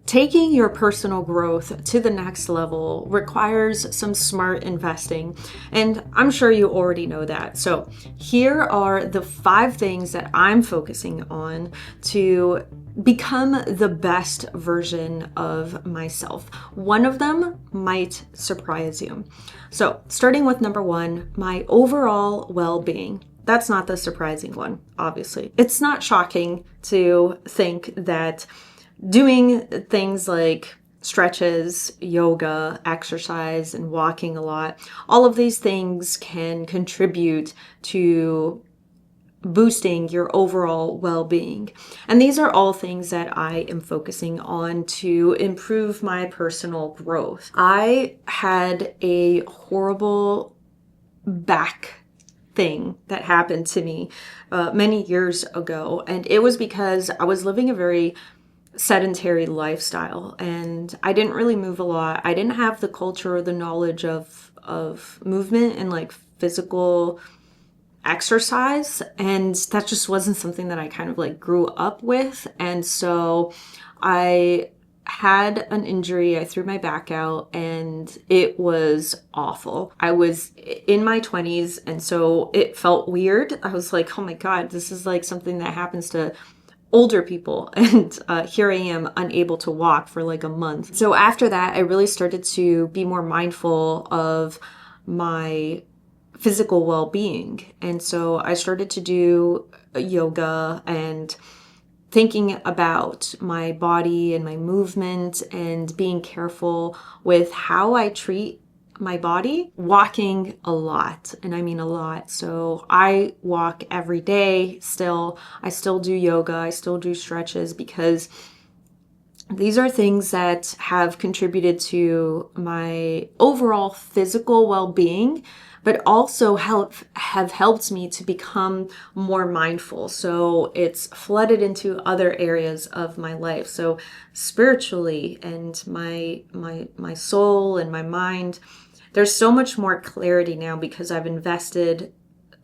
Taking your personal growth to the next level requires some smart investing, and I'm sure you already know that. So here are the 5 things that I'm focusing on to become the best version of myself. One of them might surprise you. So starting with number 1, my overall well-being. That's not the surprising one, obviously. It's not shocking to think that doing things like stretches, yoga, exercise, and walking a lot, all of these things can contribute to boosting your overall well-being. And these are all things that I am focusing on to improve my personal growth. I had a horrible back thing that happened to me many years ago, and it was because I was living a very sedentary lifestyle and I didn't really move a lot. I didn't have the culture or the knowledge of movement and like physical exercise, and that just wasn't something that I kind of like grew up with. And so I had an injury. I threw my back out and it was awful. I was in my 20s and so it felt weird. I was like, oh my God, this is like something that happens to older people, and here I am unable to walk for like a month. So after that, I really started to be more mindful of my physical well-being. And so I started to do yoga and thinking about my body and my movement and being careful with how I treat my body. Walking a lot, and I mean a lot. So I walk every day still. I still do yoga. I still do stretches because these are things that have contributed to my overall physical well-being, but also have helped me to become more mindful. So it's flooded into other areas of my life. So spiritually and my soul and my mind, there's so much more clarity now because I've invested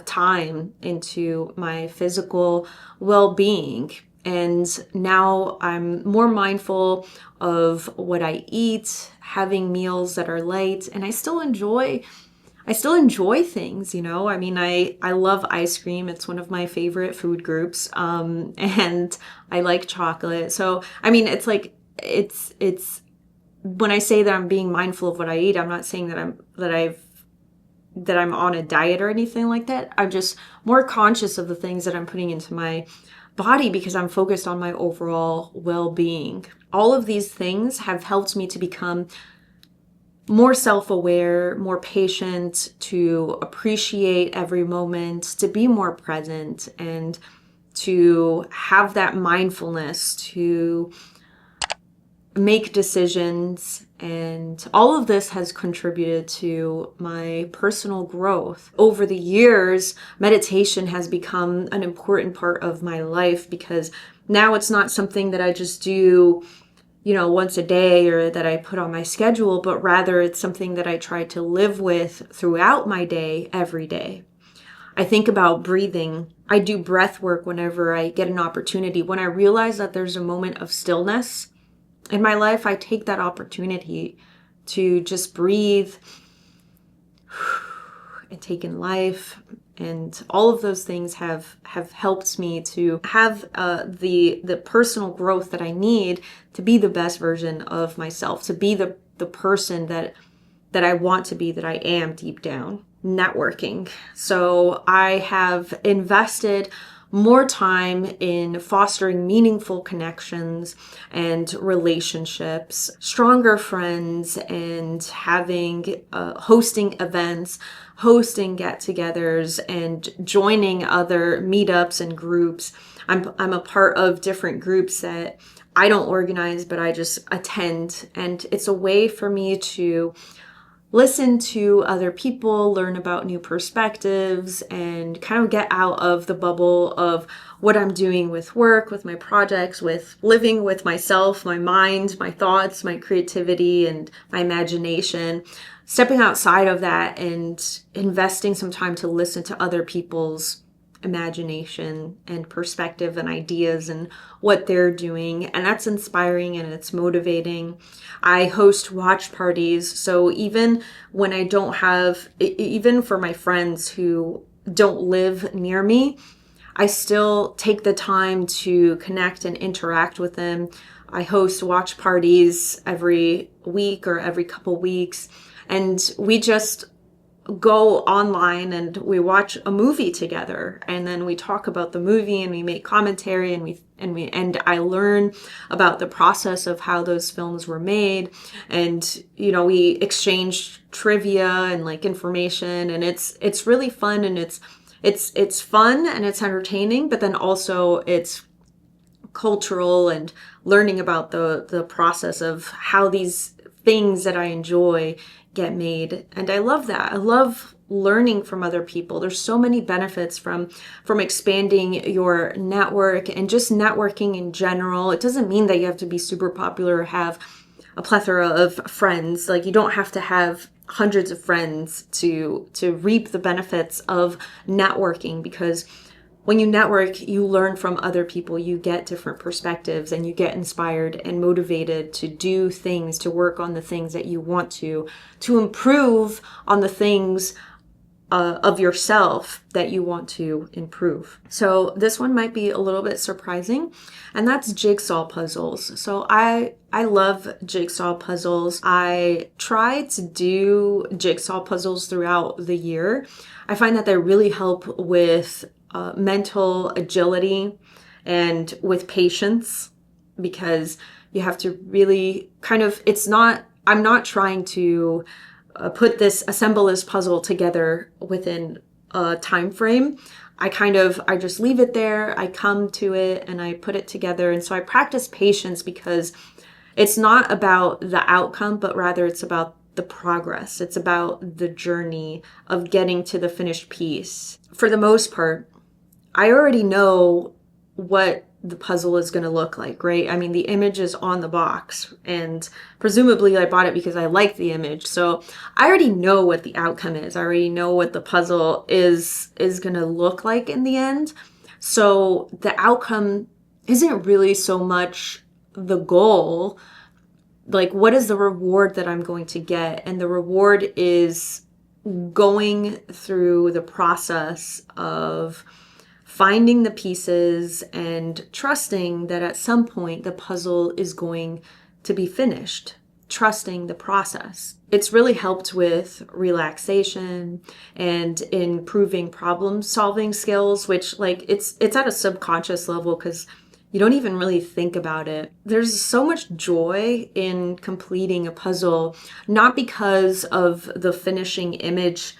time into my physical well-being. And now I'm more mindful of what I eat, having meals that are light, and I still enjoy things, you know. I mean, I love ice cream. It's one of my favorite food groups. And I like chocolate. So, I mean, it's like, it's when I say that I'm being mindful of what I eat, I'm not saying that I'm on a diet or anything like that. I'm just more conscious of the things that I'm putting into my body because I'm focused on my overall well-being. All of these things have helped me to become more self-aware, more patient, to appreciate every moment, to be more present, and to have that mindfulness to make decisions. And all of this has contributed to my personal growth. Over the years, meditation has become an important part of my life because now it's not something that I just do, you know, once a day or that I put on my schedule, but rather it's something that I try to live with throughout my day, every day. I think about breathing. I do breath work whenever I get an opportunity. When I realize that there's a moment of stillness in my life, I take that opportunity to just breathe and take in life. And all of those things have helped me to have the personal growth that I need to be the best version of myself, to be the person that I want to be, that I am deep down. Networking. So I have invested more time in fostering meaningful connections and relationships, stronger friends, and having hosting events, hosting get-togethers, and joining other meetups and groups. I'm a part of different groups that I don't organize, but I just attend, and it's a way for me to listen to other people, learn about new perspectives, and kind of get out of the bubble of what I'm doing with work, with my projects, with living with myself, my mind, my thoughts, my creativity, and my imagination. Stepping outside of that and investing some time to listen to other people's imagination and perspective and ideas and what they're doing. And that's inspiring and it's motivating. I host watch parties. So even when I don't have, even for my friends who don't live near me, I still take the time to connect and interact with them. I host watch parties every week or every couple weeks, and we just go online and we watch a movie together, and then we talk about the movie and we make commentary, and I learn about the process of how those films were made, and we exchange trivia and like information, and it's really fun, and it's fun and it's entertaining, but then also it's cultural and learning about the process of how these things that I enjoy get made. And I love that. I love learning from other people. There's so many benefits from expanding your network and just networking in general. It doesn't mean that you have to be super popular or have a plethora of friends. Like, you don't have to have hundreds of friends to reap the benefits of networking, because when you network, you learn from other people, you get different perspectives, and you get inspired and motivated to do things, to work on the things that you want to improve on the things of yourself that you want to improve. So this one might be a little bit surprising, and that's jigsaw puzzles. So I love jigsaw puzzles. I try to do jigsaw puzzles throughout the year. I find that they really help with mental agility and with patience, because you have to really I'm not trying to assemble this puzzle together within a time frame. I just leave it there, I come to it and I put it together. And so I practice patience, because it's not about the outcome, but rather it's about the progress. It's about the journey of getting to the finished piece. For the most part, I already know what the puzzle is going to look like, right? I mean, the image is on the box, and presumably I bought it because I like the image. So I already know what the outcome is. I already know what the puzzle is going to look like in the end. So the outcome isn't really so much the goal. Like, what is the reward that I'm going to get? And the reward is going through the process of finding the pieces and trusting that at some point the puzzle is going to be finished, trusting the process. It's really helped with relaxation and improving problem solving skills, which it's at a subconscious level, because you don't even really think about it. There's so much joy in completing a puzzle, not because of the finishing image,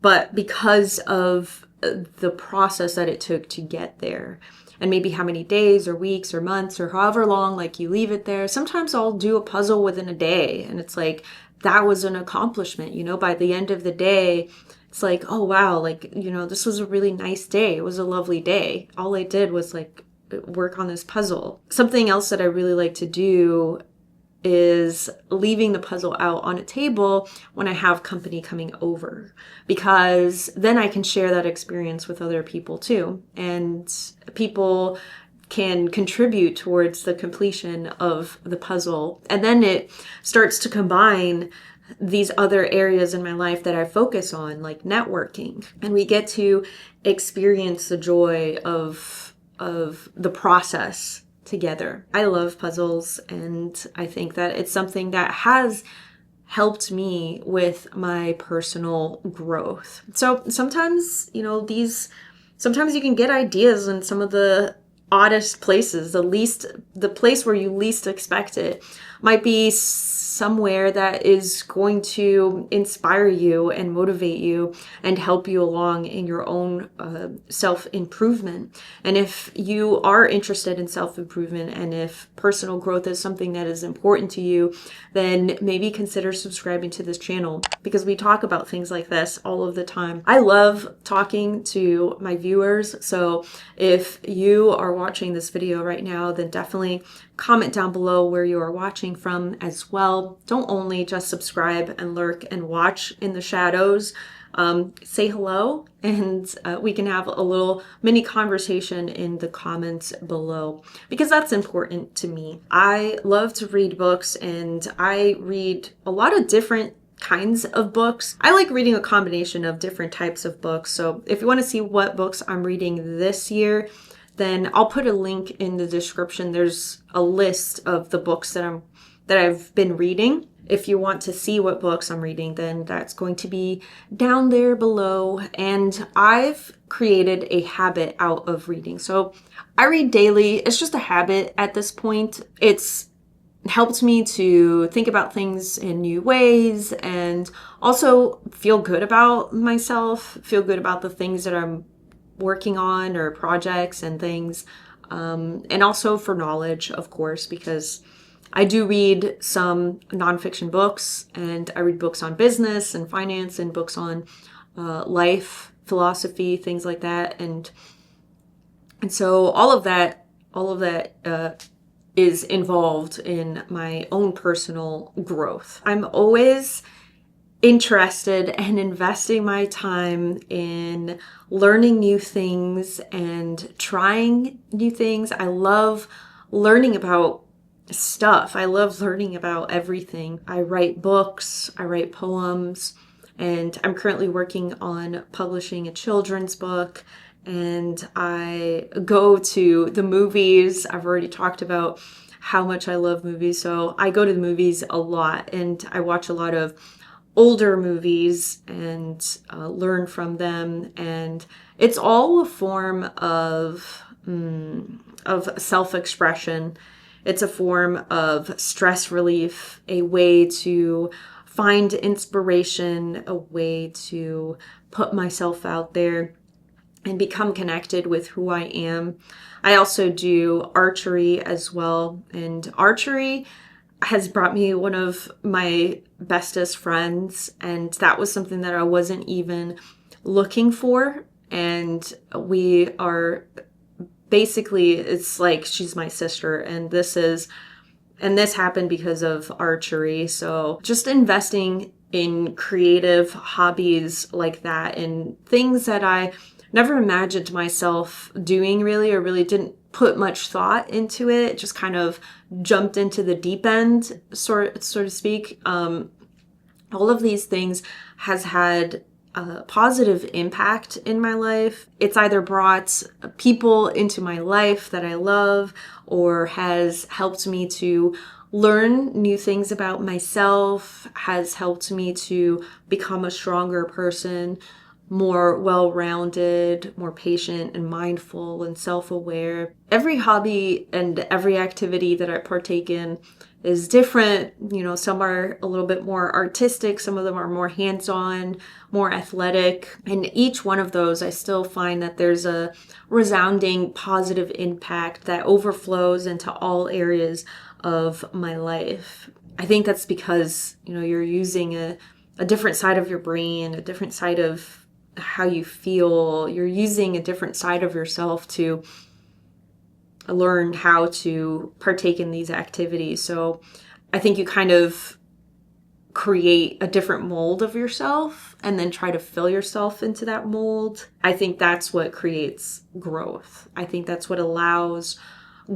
but because of the process that it took to get there, and maybe how many days or weeks or months or however long you leave it there. Sometimes I'll do a puzzle within a day, and it's like, that was an accomplishment. By the end of the day, it's like, oh wow, this was a really nice day. It was a lovely day. All I did was work on this puzzle. Something else that I really like to do is leaving the puzzle out on a table when I have company coming over, because then I can share that experience with other people too, and people can contribute towards the completion of the puzzle. And then it starts to combine these other areas in my life that I focus on, like networking, and we get to experience the joy of the process together. I love puzzles, and I think that it's something that has helped me with my personal growth. So sometimes, sometimes you can get ideas in some of the oddest places. The place where you least expect it might be somewhere that is going to inspire you and motivate you and help you along in your own self-improvement. And if you are interested in self-improvement, and if personal growth is something that is important to you, then maybe consider subscribing to this channel, because we talk about things like this all of the time. I love talking to my viewers. So if you are watching this video right now, then definitely comment down below where you are watching from as well. Don't only just subscribe and lurk and watch in the shadows. Say hello, and we can have a little mini conversation in the comments below, because that's important to me. I love to read books, and I read a lot of different kinds of books. I like reading a combination of different types of books. So if you want to see what books I'm reading this year, then I'll put a link in the description. There's a list of the books that I've been reading. If you want to see what books I'm reading, then that's going to be down there below. And I've created a habit out of reading. So I read daily. It's just a habit at this point. It's helped me to think about things in new ways and also feel good about myself, feel good about the things that I'm working on or projects and things. And also for knowledge, of course, because I do read some nonfiction books, and I read books on business and finance and books on life, philosophy, things like that. And so all of that is involved in my own personal growth. I'm always interested and investing my time in learning new things and trying new things. I love learning about stuff. I love learning about everything. I write books, I write poems, and I'm currently working on publishing a children's book. And I go to the movies. I've already talked about how much I love movies. So I go to the movies a lot, and I watch a lot of older movies and learn from them. And it's all a form of self-expression. It's a form of stress relief, a way to find inspiration, a way to put myself out there and become connected with who I am. I also do archery as well. And archery has brought me one of my bestest friends. And that was something that I wasn't even looking for. And we are basically, it's like she's my sister, and this happened because of archery. So just investing in creative hobbies like that and things that I never imagined myself doing really, or really didn't put much thought into it, just kind of jumped into the deep end, so to speak. All of these things has had a positive impact in my life. It's either brought people into my life that I love, or has helped me to learn new things about myself, has helped me to become a stronger person, more well-rounded, more patient and mindful and self-aware. Every hobby and every activity that I partake in is different. You know, some are a little bit more artistic, some of them are more hands-on, more athletic. And each one of those, I still find that there's a resounding positive impact that overflows into all areas of my life. I think that's because, you know, you're using a different side of your brain, a different side of how you feel. You're using a different side of yourself to learn how to partake in these activities. So I think you kind of create a different mold of yourself and then try to fill yourself into that mold. I think that's what creates growth. I think that's what allows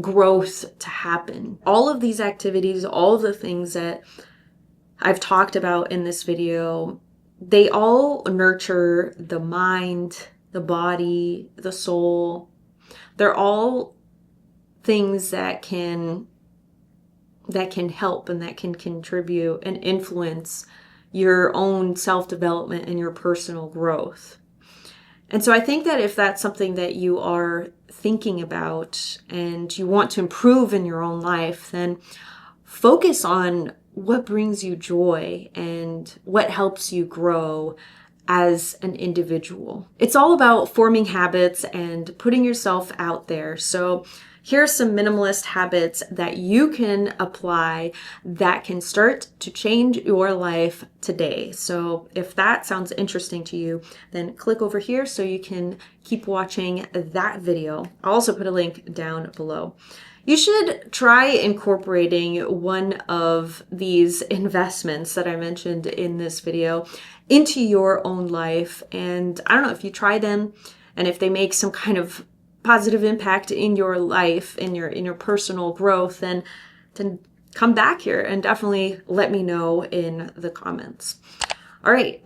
growth to happen. All of these activities, all of the things that I've talked about in this video, they all nurture the mind, the body, the soul. They're all things that can help and that can contribute and influence your own self-development and your personal growth. And so I think that if that's something that you are thinking about and you want to improve in your own life, then focus on what brings you joy and what helps you grow as an individual. It's all about forming habits and putting yourself out there. So Here are some minimalist habits that you can apply that can start to change your life today. So if that sounds interesting to you, then click over here so you can keep watching that video. I'll also put a link down below. You should try incorporating one of these investments that I mentioned in this video into your own life. And I don't know if you try them and if they make some kind of positive impact in your life, in your personal growth, then come back here and definitely let me know in the comments. All right.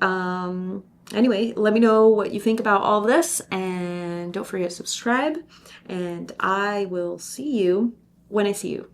Anyway, let me know what you think about all of this, and don't forget to subscribe, and I will see you when I see you.